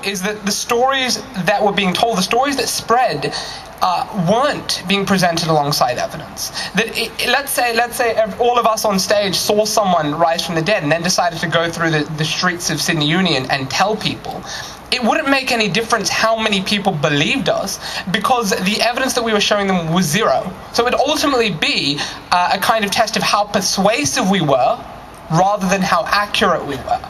is that the stories that were being told, the stories that spread, weren't being presented alongside evidence. That let's say all of us on stage saw someone rise from the dead and then decided to go through the streets of Sydney Union and tell people. It wouldn't make any difference how many people believed us, because the evidence that we were showing them was zero. So it would ultimately be a kind of test of how persuasive we were rather than how accurate we were.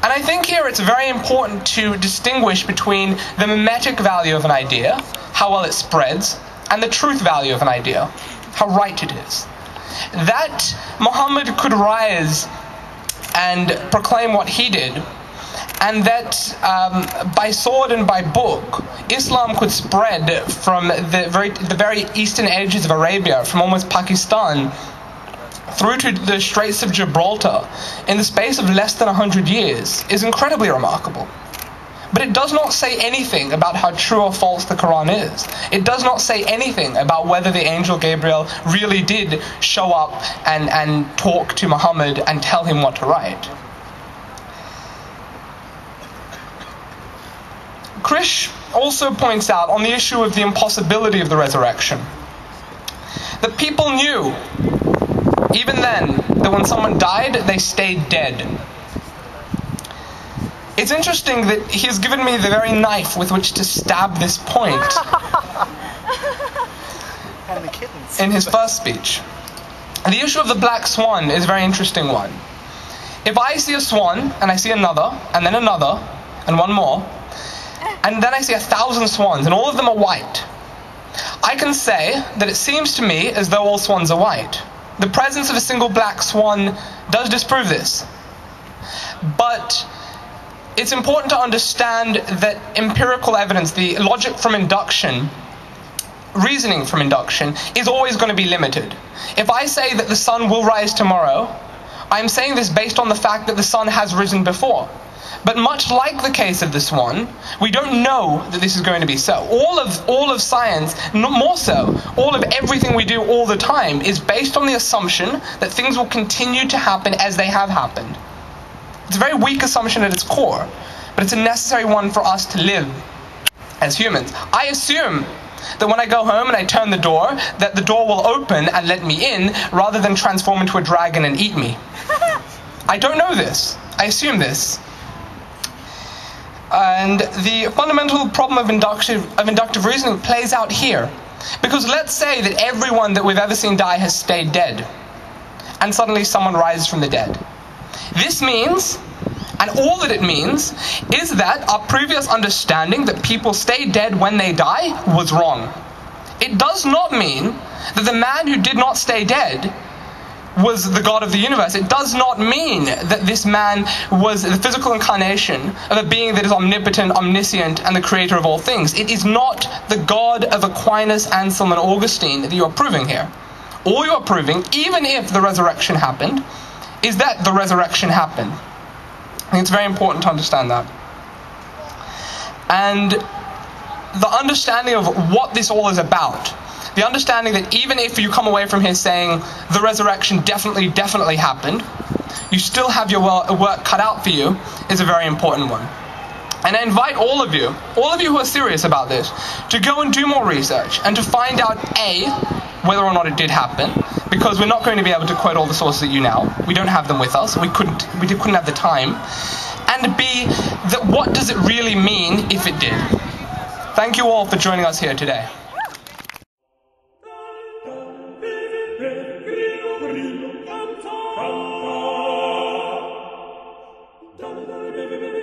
And I think here it's very important to distinguish between the mimetic value of an idea, how well it spreads, and the truth value of an idea, how right it is. That Muhammad could rise and proclaim what he did, and that by sword and by book, Islam could spread from the very eastern edges of Arabia, from almost Pakistan, through to the Straits of Gibraltar, in the space of less than 100 years, is incredibly remarkable. But it does not say anything about how true or false the Quran is. It does not say anything about whether the angel Gabriel really did show up and talk to Muhammad and tell him what to write. Krish also points out on the issue of the impossibility of the resurrection that people knew, even then, that when someone died, they stayed dead. It's interesting that he's given me the very knife with which to stab this point And the kittens. in his first speech. And the issue of the black swan is a very interesting one. If I see a swan, and I see another, and then another, and one more, and then I see 1,000 swans, and all of them are white, I can say that it seems to me as though all swans are white. The presence of a single black swan does disprove this. But it's important to understand that empirical evidence, the logic from induction, reasoning from induction, is always going to be limited. If I say that the sun will rise tomorrow, I'm saying this based on the fact that the sun has risen before. But much like the case of the swan, we don't know that this is going to be so. All of science, more so, all of everything we do all the time is based on the assumption that things will continue to happen as they have happened. It's a very weak assumption at its core, but it's a necessary one for us to live as humans. I assume that when I go home and I turn the door, that the door will open and let me in, rather than transform into a dragon and eat me. I don't know this. I assume this. And the fundamental problem of inductive reasoning plays out here. Because let's say that everyone that we've ever seen die has stayed dead, and suddenly someone rises from the dead. This means, and all that it means, is that our previous understanding that people stay dead when they die was wrong. It does not mean that the man who did not stay dead was the God of the universe. It does not mean that this man was the physical incarnation of a being that is omnipotent, omniscient, and the creator of all things. It is not the God of Aquinas, Anselm, and Augustine that you are proving here. All you are proving, even if the resurrection happened, is that the resurrection happened. I think it's very important to understand that. And the understanding of what this all is about, the understanding that even if you come away from here saying the resurrection definitely happened, you still have your work cut out for you, is a very important one. And I invite all of you who are serious about this, to go and do more research and to find out A, whether or not it did happen, because we're not going to be able to quote all the sources at you now. We don't have them with us. We couldn't have the time. And B, that what does it really mean if it did? Thank you all for joining us here today. Canta